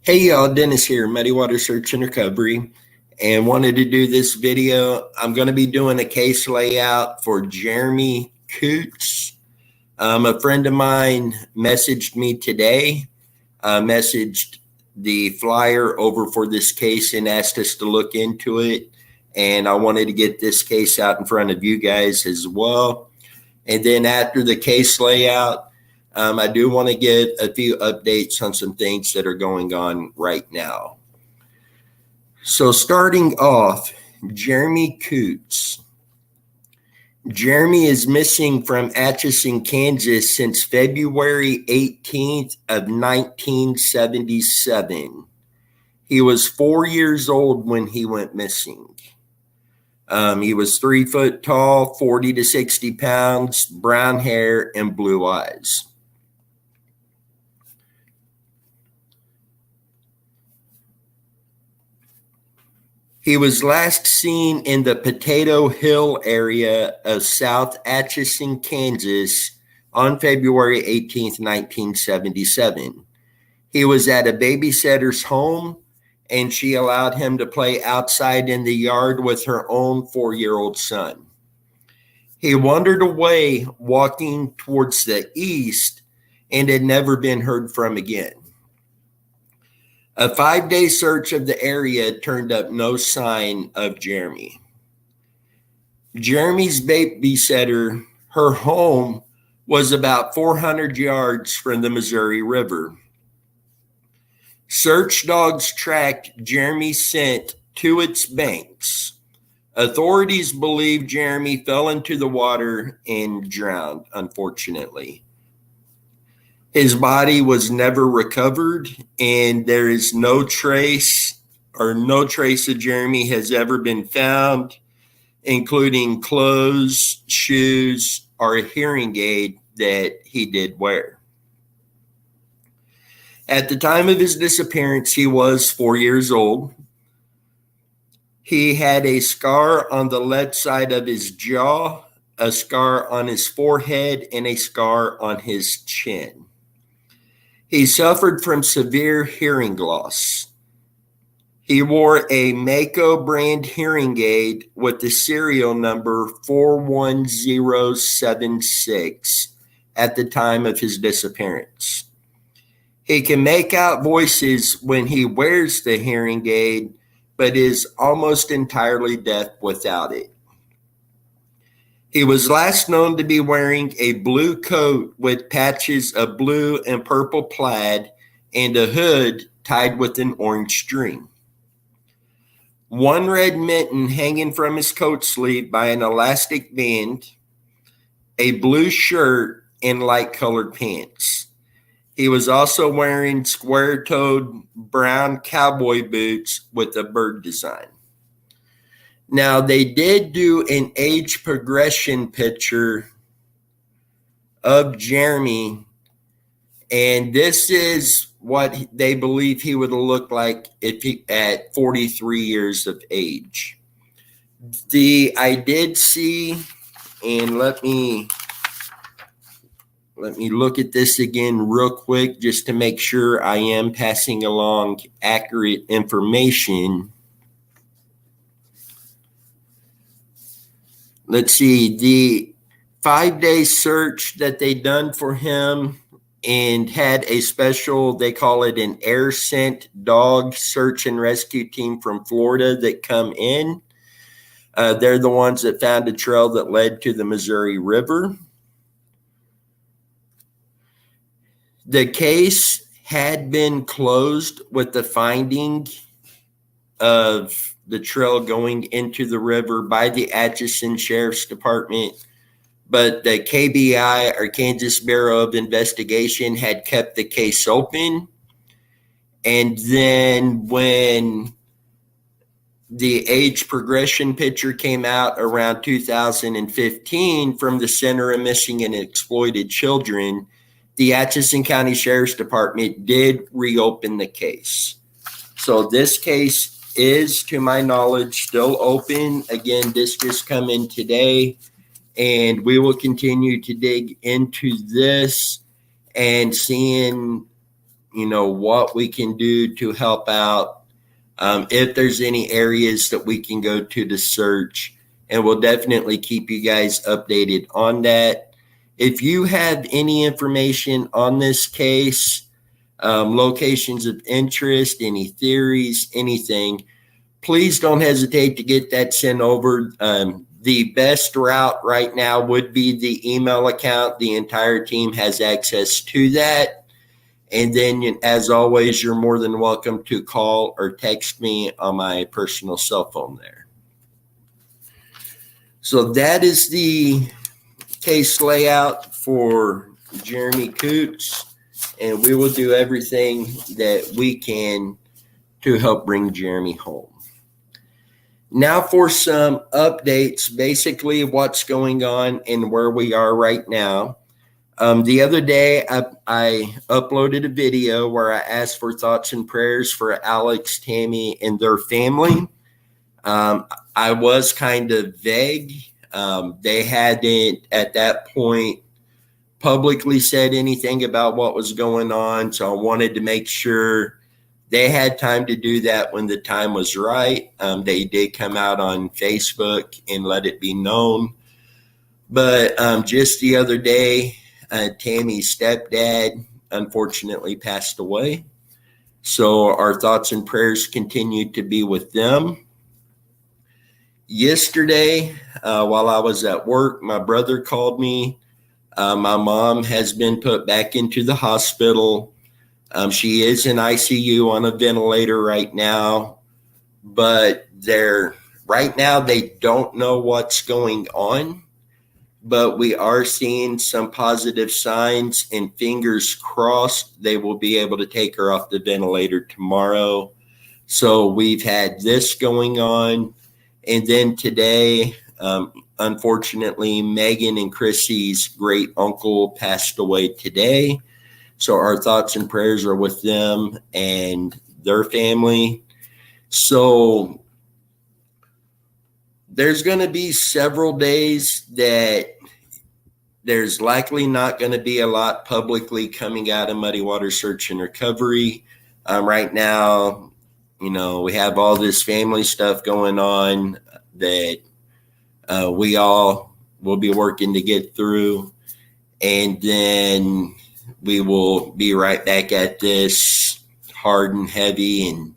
Hey y'all, Dennis here, Muddy Water Search and Recovery, and wanted to do this video. I'm going to be doing a case layout for Jeremy Coots. A friend of mine messaged me today, messaged the flyer over for this case and asked us to look into it. And I wanted to get this case out in front of you guys as well. And then after the case layout, I do want to get a few updates on some things that are going on right now. So starting off, Jeremy Coots. Jeremy is missing from Atchison, Kansas since February 18th of 1977. He was 4 years old when he went missing. He was 3 foot tall, 40 to 60 pounds, brown hair, and blue eyes. He was last seen in the Potato Hill area of South Atchison, Kansas on February 18th, 1977. He was at a babysitter's home, and she allowed him to play outside in the yard with her own 4-year-old son. He wandered away, walking towards the east, and had never been heard from again. A 5-day search of the area turned up no sign of Jeremy. Jeremy's babysitter, her home was about 400 yards from the Missouri River. Search dogs tracked Jeremy's scent to its banks. Authorities believe Jeremy fell into the water and drowned, unfortunately. His body was never recovered, and there is no trace of Jeremy has ever been found, including clothes, shoes, or a hearing aid that he did wear. At the time of his disappearance, he was 4 years old. He had a scar on the left side of his jaw, a scar on his forehead, and a scar on his chin. He suffered from severe hearing loss. He wore a Mako brand hearing aid with the serial number 41076 at the time of his disappearance. He can make out voices when he wears the hearing aid, but is almost entirely deaf without it. He was last known to be wearing a blue coat with patches of blue and purple plaid and a hood tied with an orange string. One red mitten hanging from his coat sleeve by an elastic band, a blue shirt, and light-colored pants. He was also wearing square-toed brown cowboy boots with a bird design. Now, they did do an age progression picture of Jeremy, and this is what they believe he would have looked like if he at 43 years of age. I did see, and let me look at this again real quick just to make sure I am passing along accurate information. Let's see, the 5-day search that they done for him and had a special, they call it an air scent dog search and rescue team from Florida that come in. They're the ones that found a trail that led to the Missouri River. The case had been closed with the finding of the trail going into the river by the Atchison Sheriff's Department, but the KBI, or Kansas Bureau of Investigation, had kept the case open. And then when the age progression picture came out around 2015 from the Center of Missing and Exploited Children, the Atchison County Sheriff's Department did reopen the case. So this case is, to my knowledge, still open. Again, this just come in today, and we will continue to dig into this and seeing what we can do to help out. If there's any areas that we can go to search, and we'll definitely keep you guys updated on that. If you have any information on this case, locations of interest, any theories, anything, please don't hesitate to get that sent over. The best route right now would be the email account. The entire team has access to that. And then, as always, you're more than welcome to call or text me on my personal cell phone there. So that is the case layout for Jeremy Coots, and we will do everything that we can to help bring Jeremy home. Now for some updates, basically what's going on and where we are right now. The other day, I uploaded a video where I asked for thoughts and prayers for Alex, Tammy, and their family. I was kind of vague. They hadn't, at that point, publicly said anything about what was going on, so I wanted to make sure they had time to do that when the time was right. They did come out on Facebook and let it be known. But just the other day, Tammy's stepdad unfortunately passed away. So our thoughts and prayers continue to be with them. Yesterday, while I was at work, my brother called me. My mom has been put back into the hospital. She is in ICU on a ventilator right now, but right now they don't know what's going on. But we are seeing some positive signs, and fingers crossed they will be able to take her off the ventilator tomorrow. So we've had this going on. And then today, unfortunately, Megan and Chrissy's great uncle passed away today. So our thoughts and prayers are with them and their family. So there's going to be several days that there's likely not going to be a lot publicly coming out of Muddy Water Search and Recovery. Right now, we have all this family stuff going on that we all will be working to get through. And then we will be right back at this hard and heavy and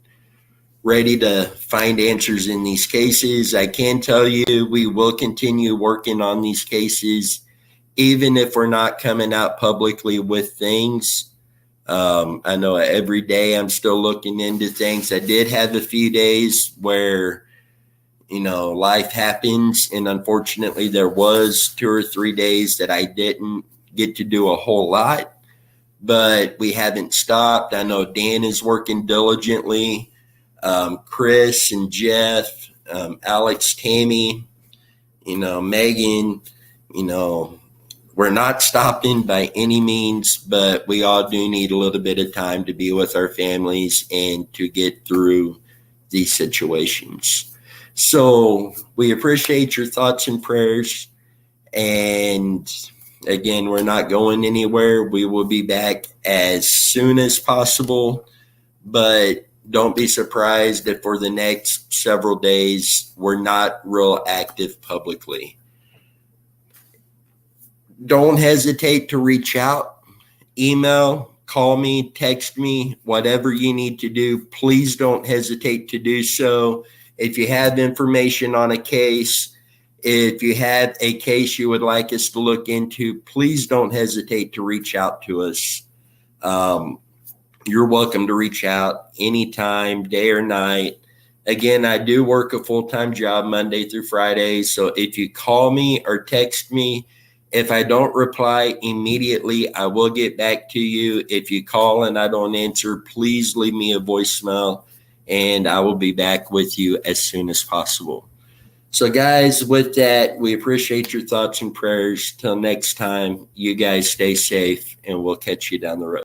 ready to find answers in these cases. I can tell you we will continue working on these cases, even if we're not coming out publicly with things. I know every day I'm still looking into things. I did have a few days where, life happens. And unfortunately, there was 2 or 3 days that I didn't get to do a whole lot. But we haven't stopped. I know Dan is working diligently. Chris and Jeff, Alex, Tammy, Megan, we're not stopping by any means, but we all do need a little bit of time to be with our families and to get through these situations. So we appreciate your thoughts and prayers. And again, we're not going anywhere. We will be back as soon as possible, but don't be surprised if for the next several days we're not real active publicly. Don't hesitate to reach out, email, call me, text me, whatever you need to do. Please don't hesitate to do so. If you have information on a case, if you have a case you would like us to look into, please don't hesitate to reach out to us. You're welcome to reach out anytime, day or night. Again, I do work a full-time job Monday through Friday. So if you call me or text me, if I don't reply immediately, I will get back to you. If you call and I don't answer, please leave me a voicemail and I will be back with you as soon as possible. So guys, with that, we appreciate your thoughts and prayers. Till next time, you guys stay safe and we'll catch you down the road.